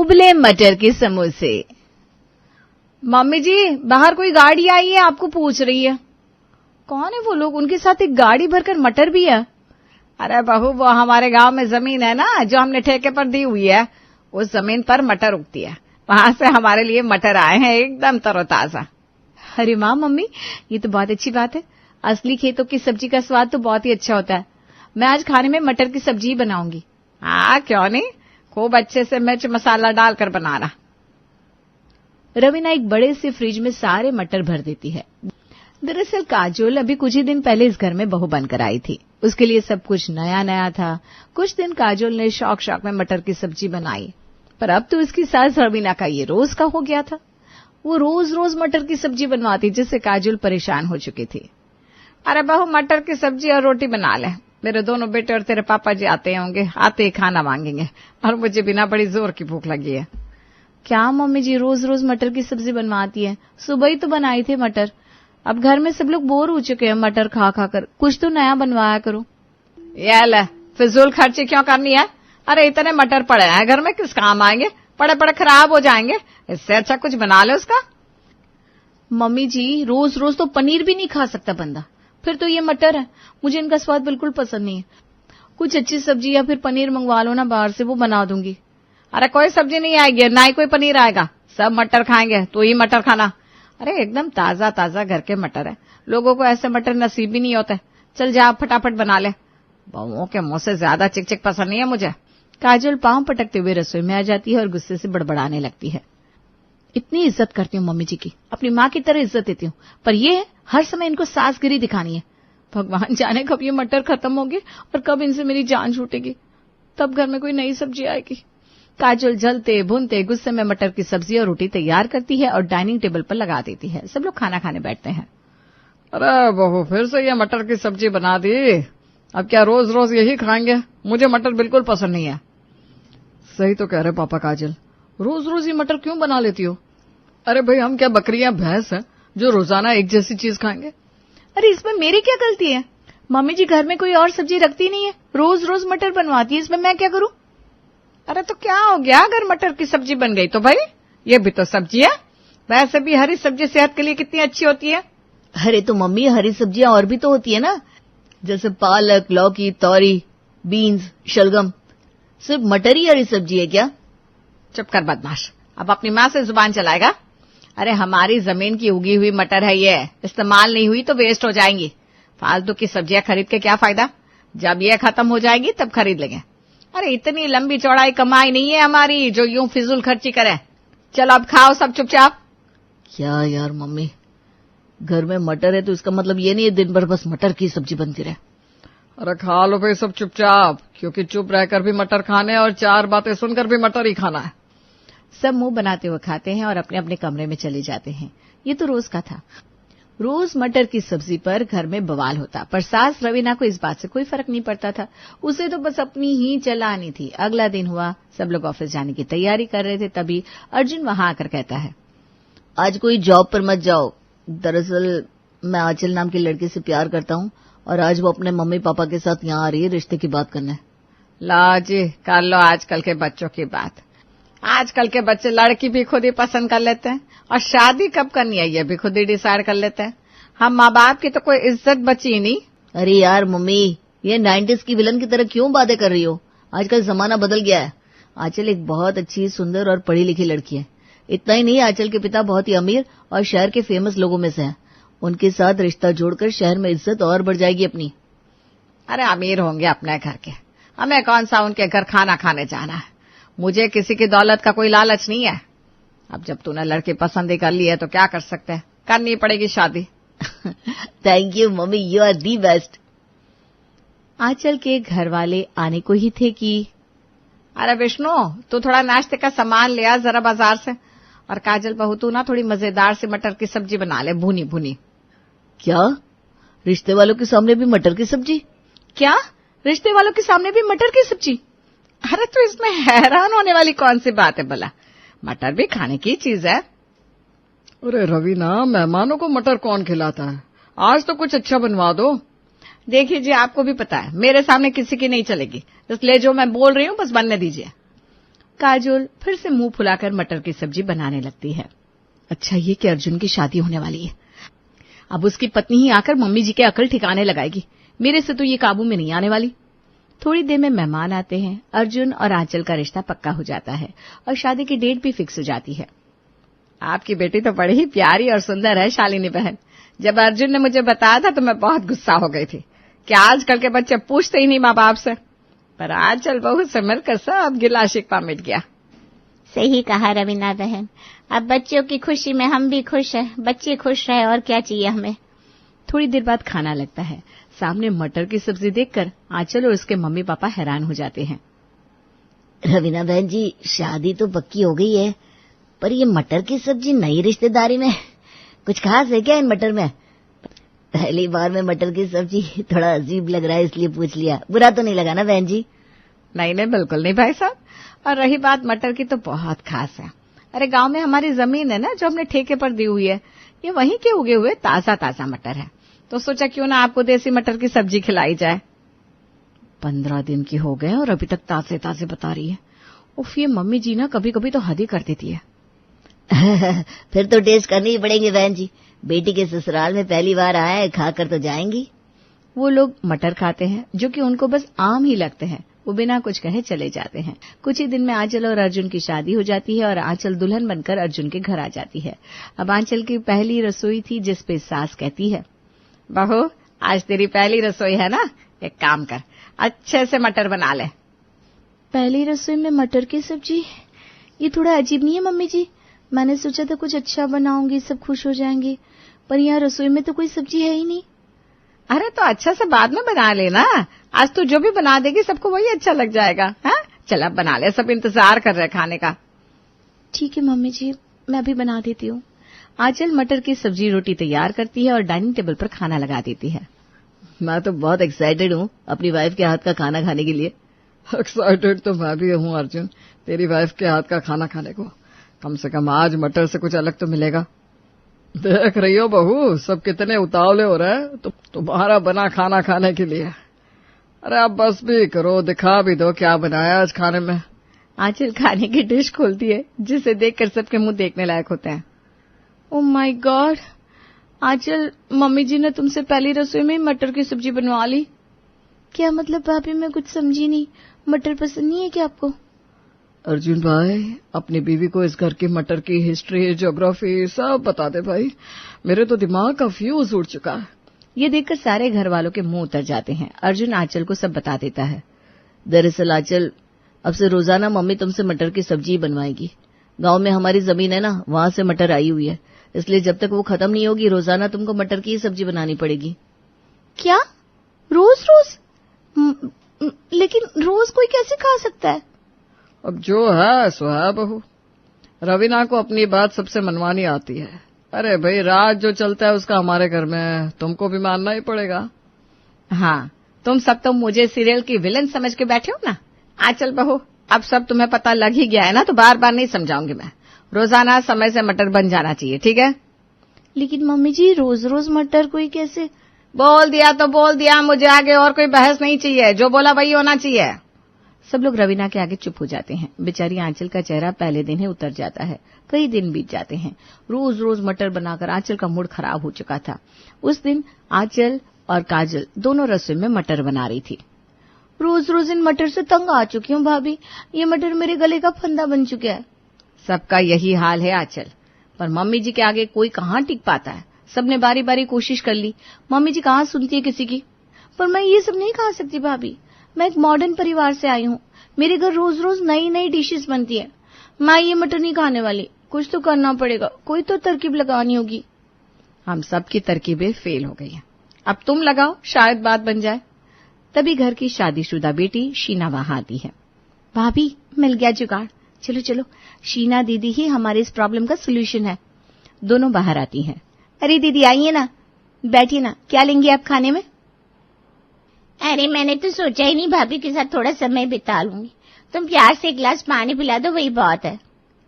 उबले मटर के समोसे। मम्मी जी, बाहर कोई गाड़ी आई है, आपको पूछ रही है। कौन है वो लोग? उनके साथ एक गाड़ी भरकर मटर भी है। अरे बहू, वो हमारे गांव में जमीन है ना, जो हमने ठेके पर दी हुई है, उस जमीन पर मटर उगती है। वहां से हमारे लिए मटर आए हैं, एकदम तरोताजा। अरे वाह मम्मी, ये तो बहुत अच्छी बात है। असली खेतों की सब्जी का स्वाद तो बहुत ही अच्छा होता है। मैं आज खाने में मटर की सब्जी ही बनाऊंगी। हाँ, क्यों नहीं, खूब अच्छे से मिर्च मसाला डालकर बनाना। रवीना एक बड़े से फ्रिज में सारे मटर भर देती है। दरअसल काजोल अभी कुछ ही दिन पहले इस घर में बहू बनकर आई थी। उसके लिए सब कुछ नया नया था। कुछ दिन काजोल ने शौक शौक में मटर की सब्जी बनाई, पर अब तो उसकी सास रवीना का ये रोज का हो गया था। वो रोज रोज मटर की सब्जी बनवाती, जिससे काजोल परेशान हो चुकी थी। अरे बहू, मटर की सब्जी और रोटी बना ले। मेरे दोनों बेटे और तेरे पापा जी आते होंगे, आते ही खाना मांगेंगे, और मुझे बिना बड़ी जोर की भूख लगी है। क्या मम्मी जी, रोज रोज मटर की सब्जी बनवाती है? सुबह ही तो बनाई थी मटर। अब घर में सब लोग बोर हो चुके हैं मटर खा खा कर, कुछ तो नया बनवाया करो। ये ले, फिजूल खर्ची क्यों करनी है? अरे इतने मटर पड़े हैं घर में, किस काम आएंगे? पड़े पड़े खराब हो जाएंगे, इससे अच्छा कुछ बना ले उसका। मम्मी जी, रोज रोज तो पनीर भी नहीं खा सकता बंदा, फिर तो ये मटर है, मुझे इनका स्वाद बिल्कुल पसंद नहीं है। कुछ अच्छी सब्जी या फिर पनीर मंगवा लो ना बाहर से, वो बना दूंगी। अरे कोई सब्जी नहीं आएगी, ना ही कोई पनीर आएगा, सब मटर खाएंगे, तो ही मटर खाना। अरे एकदम ताजा ताजा घर के मटर है, लोगों को ऐसे मटर नसीब भी नहीं होते। चल जा, फटाफट बना ले। बहुओं के मुंह से ज्यादा चिक चिक पसंद नहीं है मुझे। काजल पांव पटकते हुए रसोई में आ जाती है और गुस्से से बड़बड़ाने लगती है। इतनी इज्जत करती हूँ मम्मी जी की, अपनी माँ की तरह इज्जत देती हूँ, पर ये हर समय इनको सासगिरी दिखानी है। भगवान जाने कब ये मटर खत्म होंगे और कब इनसे मेरी जान छूटेगी, तब घर में कोई नई सब्जी आएगी। काजल जलते भुनते गुस्से में मटर की सब्जी और रोटी तैयार करती है और डाइनिंग टेबल पर लगा देती है। सब लोग खाना खाने बैठते हैं। अरे बहू, फिर से ये मटर की सब्जी बना दी, अब क्या रोज रोज यही खाएंगे? मुझे मटर बिल्कुल पसंद नहीं है। सही तो कह रहे पापा काजल, रोज रोज ये मटर क्यों बना लेती हो? अरे भाई, हम क्या बकरियां भैंस हैं जो रोजाना एक जैसी चीज खाएंगे? अरे इसमें मेरी क्या गलती है? मम्मी जी घर में कोई और सब्जी रखती नहीं है, रोज रोज मटर बनवाती है, इसमें मैं क्या करूं? अरे तो क्या हो गया अगर मटर की सब्जी बन गई तो? भाई ये भी तो सब्जी है, वैसे भी हरी सब्जी सेहत के लिए कितनी अच्छी होती है। अरे तो मम्मी, हरी सब्जियां और भी तो होती है ना, जैसे पालक, लौकी, तोरी, बीन्स, शलगम। सिर्फ मटर ही हरी सब्जी है क्या? चुप कर बदमाश, अब अपनी माँ से जुबान चलाएगा। अरे हमारी जमीन की उगी हुई मटर है ये, इस्तेमाल नहीं हुई तो वेस्ट हो जाएंगी। फालतू की सब्जियां खरीद के क्या फायदा, जब ये खत्म हो जाएगी तब खरीद लेंगे। अरे इतनी लंबी चौड़ाई कमाई नहीं है हमारी जो यूं फिजूल खर्ची करे। चलो अब खाओ सब चुपचाप। क्या यार मम्मी, घर में मटर है तो इसका मतलब ये नहीं है दिन भर बस मटर की सब्जी बनती रहे। अरे खा लो भाई सब चुपचाप, क्योंकि चुप रहकर भी मटर खाने और चार बातें सुनकर भी मटर ही खाना है। सब मुंह बनाते हुए खाते हैं और अपने अपने कमरे में चले जाते हैं। ये तो रोज का था। रोज मटर की सब्जी पर घर में बवाल होता, पर सास रवीना को इस बात से कोई फर्क नहीं पड़ता था। उसे तो बस अपनी ही चलानी थी। अगला दिन हुआ, सब लोग ऑफिस जाने की तैयारी कर रहे थे, तभी अर्जुन वहां आकर कहता है, आज कोई जॉब पर मत जाओ। दरअसल मैं आंचल नाम की लड़की से प्यार करता हूँ और आज वो अपने मम्मी पापा के साथ यहाँ आ रही है रिश्ते की बात करने। ला जी, कर लो आजकल के बच्चों की बात। आजकल के बच्चे लड़की भी खुद ही पसंद कर लेते हैं और शादी कब करनी है ये भी खुद ही डिसाइड कर लेते हैं। हम माँ बाप की तो कोई इज्जत बची ही नहीं। अरे यार मम्मी, ये 90s की विलन की तरह क्यों बातें कर रही हो? आजकल जमाना बदल गया है। आंचल एक बहुत अच्छी, सुंदर और पढ़ी लिखी लड़की है। इतना ही नहीं, आंचल के पिता बहुत ही अमीर और शहर के फेमस लोगों में से हैं। उनके साथ रिश्ता जोड़कर शहर में इज्जत और बढ़ जाएगी अपनी। अरे अमीर होंगे अपने घर के, हमें कौन सा उनके घर खाना खाने जाना है। मुझे किसी की दौलत का कोई लालच नहीं है। अब जब तूने लड़की पसंद ही कर ली है तो क्या कर सकते हैं, करनी पड़ेगी शादी। Thank you mummy, you are the best. Anchal के घर वाले आने को ही थे कि अरे विष्णु, तू थोड़ा नाश्ते का सामान ले आ जरा बाजार से, और काजल बहू तू ना थोड़ी मजेदार सी मटर की सब्जी बना ले, भुनी भुनी। क्या रिश्ते वालों के सामने भी मटर की सब्जी? क्या रिश्ते वालों के सामने भी मटर की सब्जी? अरे तो इसमें हैरान होने वाली कौन सी बात है भला, मटर भी खाने की चीज है। अरे रवीना, मेहमानों को मटर कौन खिलाता है? आज तो कुछ अच्छा बनवा दो। देखिए जी, आपको भी पता है मेरे सामने किसी की नहीं चलेगी, इसलिए जो मैं बोल रही हूँ बस बनने दीजिए। काजोल फिर से मुंह फुलाकर मटर की सब्जी बनाने लगती है। अच्छा ये कि अर्जुन की शादी होने वाली है। अब उसकी पत्नी ही आकर मम्मी जी के अकल ठिकाने लगाएगी। मेरे से तो ये काबू में नहीं आने वाली। थोड़ी देर में मेहमान आते हैं। अर्जुन और आंचल का रिश्ता पक्का हो जाता है और शादी की डेट भी फिक्स हो जाती है। आपकी बेटी तो बड़ी ही प्यारी और सुंदर है शालिनी बहन। जब अर्जुन ने मुझे बताया था तो मैं बहुत गुस्सा हो गई थी कि आजकल के बच्चे पूछते ही नहीं माँ बाप से, पर आंचल बहू से मिलकर सब गिला शिकवा मिट गया। सही कहा रवीना बहन, अब बच्चों की खुशी में हम भी खुश हैं। बच्चे खुश रहे और क्या चाहिए हमें। थोड़ी देर बाद खाना लगता है। सामने मटर की सब्जी देखकर आंचल और उसके मम्मी पापा हैरान हो जाते हैं। रवीना बहन जी, शादी तो पक्की हो गई है, पर ये मटर की सब्जी नई रिश्तेदारी में कुछ खास है क्या इन मटर में? पहली बार में मटर की सब्जी थोड़ा अजीब लग रहा है, इसलिए पूछ लिया। बुरा तो नहीं लगा ना बहन जी? नहीं नहीं, बिल्कुल नहीं भाई साहब। और रही बात मटर की, तो बहुत खास है। अरे गांव में हमारी जमीन है ना जो हमने ठेके पर दी हुई है, ये वहीं के उगे हुए ताजा ताजा मटर है, तो सोचा क्यों ना आपको देसी मटर की सब्जी खिलाई जाए। 15 दिन की हो गए और अभी तक ताजे ताजे बता रही है। उफ, ये मम्मी जी ना कभी कभी तो हद ही कर देती है। फिर तो टेस्ट करनी ही पड़ेंगे बहन जी। बेटी के ससुराल में पहली बार आए, खाकर तो जाएंगी। वो लोग मटर खाते हैं जो कि उनको बस आम ही लगते हैं। वो बिना कुछ कहे चले जाते हैं। कुछ ही दिन में आंचल और अर्जुन की शादी हो जाती है और आंचल दुल्हन बनकर अर्जुन के घर आ जाती है। अब आंचल की पहली रसोई थी, जिस पे सास कहती है, बहू आज तेरी पहली रसोई है ना, एक काम कर, अच्छे से मटर बना ले। पहली रसोई में मटर की सब्जी, ये थोड़ा अजीब नहीं है मम्मी जी? मैंने सोचा था कुछ अच्छा बनाऊंगी, सब खुश हो जाएंगे, पर यहाँ रसोई में तो कोई सब्जी है ही नहीं। अरे तो अच्छा से बाद में बना लेना, आज तू जो भी बना देगी सबको वही अच्छा लग जाएगा। हाँ चल अब बना ले, सब इंतजार कर रहे खाने का। ठीक है मम्मी जी, मैं अभी बना देती हूँ। आंचल मटर की सब्जी रोटी तैयार करती है और डाइनिंग टेबल पर खाना लगा देती है। मैं तो बहुत एक्साइटेड हूँ अपनी वाइफ के हाथ का खाना खाने के लिए। एक्साइटेड तो मैं भी हूँ अर्जुन, तेरी वाइफ के हाथ का खाना खाने को। कम से कम आज मटर से कुछ अलग तो मिलेगा। देख रही हो बहू, सब कितने उतावले हो रहे हैं तो तुम्हारा बना खाना खाने के लिए। अरे आप बस भी करो, दिखा भी दो क्या बनाया आज खाने में। आंचल खाने की डिश खोलती है जिसे देखकर सबके मुंह देखने लायक होते हैं। Oh my god, Anchal mummy ji ने तुमसे पहली रसोई में मटर की सब्जी बनवा ली। क्या मतलब भाभी, मैं कुछ समझी नहीं। मटर पसंद नहीं है क्या आपको? अर्जुन भाई, अपनी बीवी को इस घर की मटर की हिस्ट्री, ज्योग्राफी सब बता दे भाई, मेरे तो दिमाग का फ्यूज उड़ चुका है। ये देखकर सारे घर वालों के मुंह उतर जाते हैं। अर्जुन आंचल को सब बता देता है। दरअसल आंचल, अब से रोजाना मम्मी तुमसे मटर की सब्जी बनवाएगी। गांव में हमारी जमीन है ना, वहां से मटर आई हुई है, इसलिए जब तक वो खत्म नहीं होगी रोजाना तुमको मटर की ही सब्जी बनानी पड़ेगी। क्या रोज रोज? लेकिन रोज कोई कैसे खा सकता है? अब जो है सो है बहू। रवीना को अपनी बात सबसे मनवानी आती है। अरे भाई, राज जो चलता है उसका हमारे घर में तुमको भी मानना ही पड़ेगा। हाँ, तुम सब तो मुझे सीरियल की विलन समझ के बैठे हो ना। आंचल बहू, अब सब तुम्हें पता लग ही गया है ना, तो बार बार नहीं समझाऊंगी मैं। रोजाना समय से मटर बन जाना चाहिए, ठीक है? लेकिन मम्मी जी, रोज रोज मटर कोई कैसे? बोल दिया तो बोल दिया, मुझे आगे और कोई बहस नहीं चाहिए। जो बोला वही होना चाहिए। सब लोग रवीना के आगे चुप हो जाते हैं। बेचारी आंचल का चेहरा पहले दिन ही उतर जाता है। कई दिन बीत जाते हैं। रोज रोज मटर बनाकर आंचल का मूड खराब हो चुका था। उस दिन आंचल और काजल दोनों रसोई में मटर बना रही थी। रोज रोज इन मटर से तंग आ चुकी हूँ भाभी, ये मटर मेरे गले का फंदा बन चुका है। सबका यही हाल है आंचल, पर मम्मी जी के आगे कोई कहाँ टिक पाता है। सबने बारी बारी कोशिश कर ली, मम्मी जी कहाँ सुनती है किसी की। पर मैं ये सब नहीं खा सकती भाभी, मैं एक मॉडर्न परिवार से आई हूँ। मेरे घर रोज रोज नई नई डिशेस बनती है। मैं ये मटर नहीं खाने वाली, कुछ तो करना पड़ेगा, कोई तो तरकीब लगानी होगी। हम सबकी तरकीबें फेल हो गई हैं, अब तुम लगाओ, शायद बात बन जाए। तभी घर की शादीशुदा बेटी शीना वहां आती है। भाभी, मिल गया जुगाड़, चलो चलो, शीना दीदी ही हमारे इस प्रॉब्लम का सोल्यूशन है। दोनों बाहर आती हैं। अरे दीदी आइए ना, बैठिए ना, क्या लेंगी आप खाने में? अरे मैंने तो सोचा ही नहीं, भाभी के साथ थोड़ा समय बिता लूंगी। तुम प्यार से एक गिलास पानी पिला दो, वही बहुत है।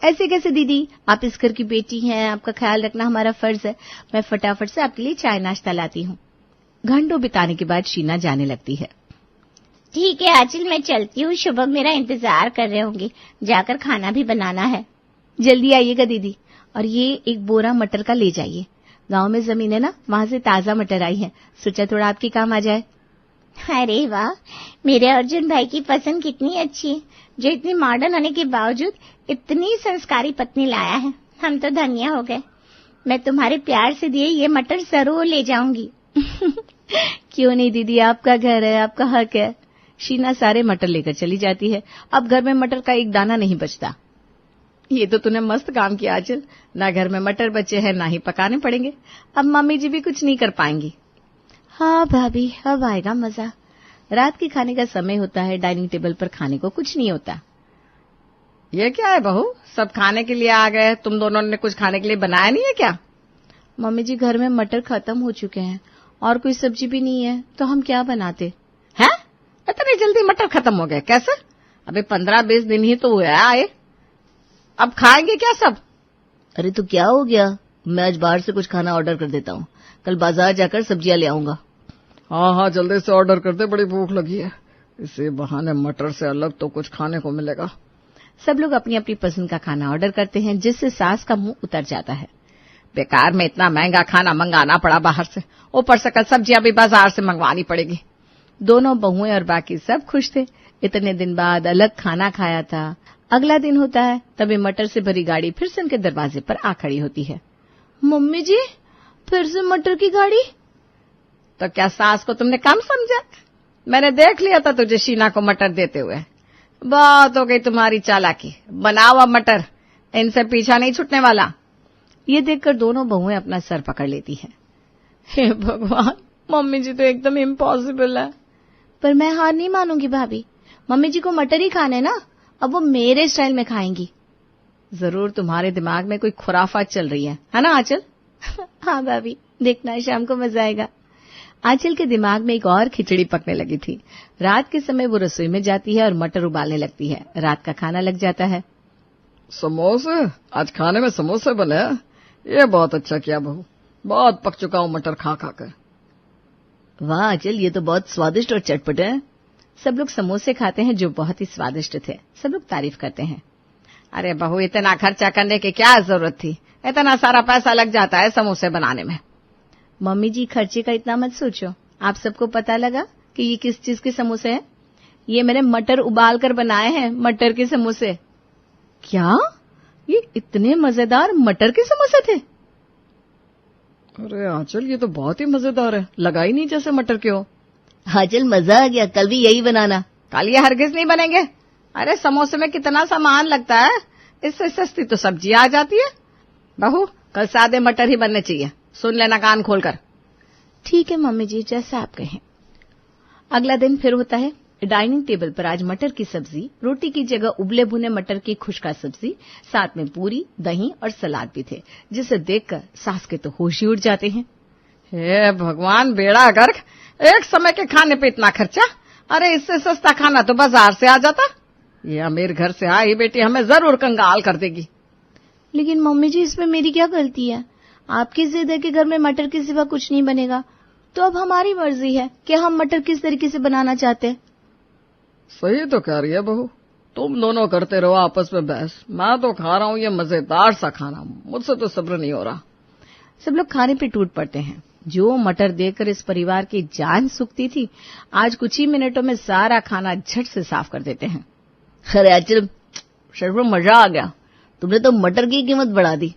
ऐसे कैसे दीदी, आप इस घर की बेटी हैं, आपका ख्याल रखना हमारा फर्ज है। मैं फटाफट से आपके लिए चाय नाश्ता लाती हूँ। घंटों बिताने के बाद शीना जाने लगती है। ठीक है आंचल, मैं चलती हूँ। शुभम मेरा इंतजार कर रहे होंगे, जाकर खाना भी बनाना है। जल्दी आइएगा दीदी, और ये एक बोरा मटर का ले जाइए। गांव में जमीन है ना, वहां से ताजा मटर आई है, सोचा थोड़ा आपके काम आ जाए। अरे वाह, मेरे अर्जुन भाई की पसंद कितनी अच्छी है, जो इतनी मॉडर्न होने के बावजूद इतनी संस्कारी पत्नी लाया है। हम तो धन्य हो गए। मैं तुम्हारे प्यार से दिए ये मटर जरूर ले जाऊंगी। क्यों नहीं दीदी, आपका घर है, आपका हक है। शीना सारे मटर लेकर चली जाती है। अब घर में मटर का एक दाना नहीं बचता। ये तो तूने मस्त काम किया आंचल, ना घर में मटर बचे हैं ना ही पकाने पड़ेंगे। अब मम्मी जी भी कुछ नहीं कर पाएंगी। हाँ भाभी, अब आएगा मजा। रात के खाने का समय होता है, डाइनिंग टेबल पर खाने को कुछ नहीं होता। ये क्या है बहू, सब खाने के लिए आ गए, तुम दोनों ने कुछ खाने के लिए बनाया नहीं है क्या? मम्मी जी, घर में मटर खत्म हो चुके हैं और कोई सब्जी भी नहीं है, तो हम क्या बनाते हैं? इतनी जल्दी मटर खत्म हो गए कैसे? अभी 15-20 दिन ही तो हुए आए, अब खाएंगे क्या सब? अरे तो क्या हो गया, मैं आज बाहर से कुछ खाना ऑर्डर कर देता हूँ, कल बाजार जाकर सब्जियां ले आऊंगा। हाँ, जल्दी से ऑर्डर कर दे, बड़ी भूख लगी है। इसी बहाने मटर से अलग तो कुछ खाने को मिलेगा। सब लोग अपनी अपनी पसंद का खाना ऑर्डर करते हैं, जिससे सास का मुंह उतर जाता है। बेकार में इतना महंगा खाना मंगाना पड़ा बाहर से, ऊपर से कल सब्जियां भी बाजार से मंगवानी पड़ेगी। दोनों बहुएं और बाकी सब खुश थे। इतने दिन बाद अलग खाना खाया था। अगला दिन होता है, तभी मटर से भरी गाड़ी फिर से उनके दरवाजे पर आ खड़ी होती है। मम्मी जी, फिर से मटर की गाड़ी? तो क्या सास को तुमने कम समझा? मैंने देख लिया था तुझे शीना को मटर देते हुए। बहुत हो गई तुम्हारी चालाकी, बनाओ अब मटर, इनसे पीछा नहीं छूटने वाला। ये देखकर दोनों बहुएं अपना सर पकड़ लेती हैं। हे भगवान, मम्मी जी तो एकदम इम्पॉसिबल है। पर मैं हार नहीं मानूंगी भाभी, मम्मी जी को मटर ही खाने ना, अब वो मेरे स्टाइल में खाएंगी। जरूर तुम्हारे दिमाग में कोई खुराफात चल रही है ना आंचल? हाँ भाभी, देखना शाम को मजा आएगा। आंचल के दिमाग में एक और खिचड़ी पकने लगी थी। रात के समय वो रसोई में जाती है और मटर उबालने लगती है। रात का खाना लग जाता है। समोसे, आज खाने में समोसे बने हैं, ये बहुत अच्छा किया बहू, बहुत पक चुका हूँ मटर खा खा कर। वाह आंचल, ये तो बहुत स्वादिष्ट और चटपटे हैं। सब लोग समोसे खाते हैं जो बहुत ही स्वादिष्ट थे। सब लोग तारीफ करते हैं। अरे बहू, इतना खर्चा करने की क्या जरूरत थी, इतना सारा पैसा लग जाता है समोसे बनाने में। मम्मी जी, खर्चे का इतना मत सोचो। आप सबको पता लगा कि ये किस चीज के समोसे हैं? ये मैंने मटर उबाल कर बनाए हैं, मटर के समोसे। क्या? ये इतने मजेदार मटर के समोसे थे? अरे आंचल, ये तो बहुत ही मजेदार है, लगा ही नहीं जैसे मटर के हो। आंचल, मजा आ गया, कल भी यही बनाना। कल ये हरगिज नहीं बनेंगे। अरे समोसे में कितना सामान लगता है, इससे सस्ती तो सब्जी आ जाती है। बहू, कल सादे मटर ही बनने चाहिए, सुन लेना कान खोलकर। ठीक है मम्मी जी, जैसा आप कहें। अगला दिन फिर होता है। डाइनिंग टेबल पर आज मटर की सब्जी, रोटी की जगह उबले भुने मटर की खुशका सब्जी, साथ में पूरी, दही और सलाद भी थे, जिसे देखकर सास के तो होश ही उड़ जाते हैं। हे भगवान, बेड़ा गर्क, एक समय के खाने पे इतना खर्चा। अरे इससे सस्ता खाना तो बाजार से आ जाता। ये अमीर घर से आई बेटी हमें जरूर कंगाल कर देगी। लेकिन मम्मी जी, इसमें मेरी क्या गलती है? आपकी जिद है कि घर में मटर के सिवा कुछ नहीं बनेगा, तो अब हमारी मर्जी है कि हम मटर किस तरीके से बनाना चाहते हैं। सही तो कह रही है बहू, तुम दोनों करते रहो आपस में बहस, मैं तो खा रहा हूँ ये मजेदार सा खाना, मुझसे तो सब्र नहीं हो रहा। सब लोग खाने पे टूट पड़ते हैं। जो मटर देखकर इस परिवार की जान सूखती थी, आज कुछ ही मिनटों में सारा खाना झट से साफ कर देते हैं। अरे आंचल, सच में मजा आ गया, तुमने तो मटर की कीमत बढ़ा दी।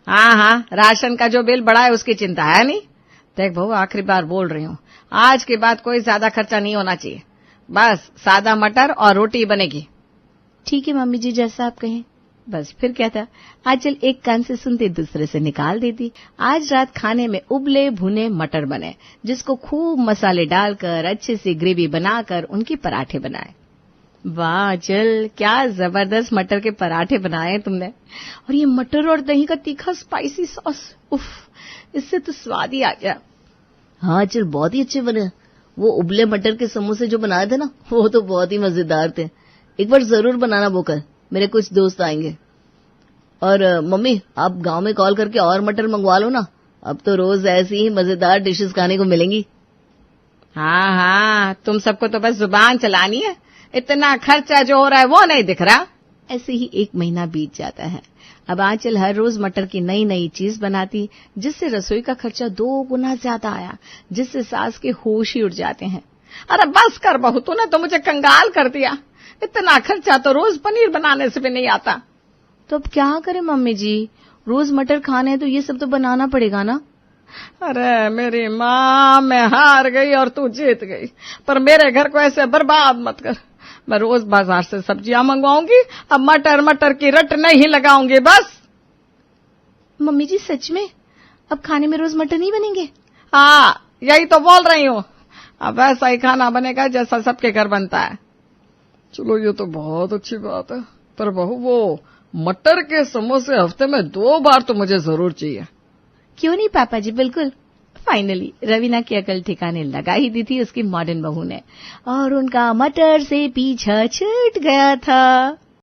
हाँ, राशन का जो बिल बढ़ा है उसकी चिंता है नहीं। देख बहू, आखिरी बार बोल रही हूँ, आज के बाद कोई ज्यादा खर्चा नहीं होना चाहिए, बस सादा मटर और रोटी बनेगी। ठीक है मम्मी जी, जैसा आप कहें। बस फिर क्या था, आंचल एक कान से सुनते दूसरे से निकाल देती। आज रात खाने में उबले भुने मटर बने, जिसको खूब मसाले डालकर अच्छे से ग्रेवी बनाकर उनके पराठे बनाए। वाह आंचल, क्या जबरदस्त मटर के पराठे बनाए तुमने। और ये मटर और दही का तीखा स्पाइसी सॉस, उफ, इससे तो स्वाद ही आ गया। हाँ आंचल, बहुत ही अच्छे बने। वो उबले मटर के समोसे जो बनाए थे ना, वो तो बहुत ही मजेदार थे। एक बार जरूर बनाना बोकर, मेरे कुछ दोस्त आएंगे। और मम्मी, आप गांव में कॉल करके और मटर मंगवा लो ना, अब तो रोज ऐसी ही मजेदार डिशेस खाने को मिलेंगी। हाँ हाँ, तुम सबको तो बस जुबान चलानी है, इतना खर्चा जो हो रहा है वो नहीं दिख रहा। ऐसे ही 1 महीना बीत जाता है। अब आंचल हर रोज मटर की नई नई चीज बनाती, जिससे रसोई का खर्चा 2 गुना ज्यादा आया, जिससे सास के होश ही उड़ जाते हैं। अरे बस कर बहू, तूने तो मुझे कंगाल कर दिया। इतना खर्चा तो रोज पनीर बनाने से भी नहीं आता। तो अब क्या करें मम्मी जी, रोज मटर खाने हैं तो ये सब तो बनाना पड़ेगा ना। अरे मेरी माँ, मैं हार गई और तू जीत गई, पर मेरे घर को ऐसे बर्बाद मत कर। मैं रोज बाजार से सब्जियां मंगवाऊंगी, अब मटर मटर की रट नहीं लगाऊंगी बस। मम्मी जी सच में अब खाने में रोज मटर नहीं बनेंगे? हाँ, यही तो बोल रही हूँ। अब वैसा ही खाना बनेगा जैसा सबके घर बनता है। चलो ये तो बहुत अच्छी बात है, पर बहू वो मटर के समोसे हफ्ते में 2 बार तो मुझे जरूर चाहिए। क्यों नहीं पापा जी, बिल्कुल। फाइनली रवीना की अकल ठिकाने लगा ही दी थी उसकी मॉडर्न बहू ने, और उनका मटर से पीछा छूट गया था।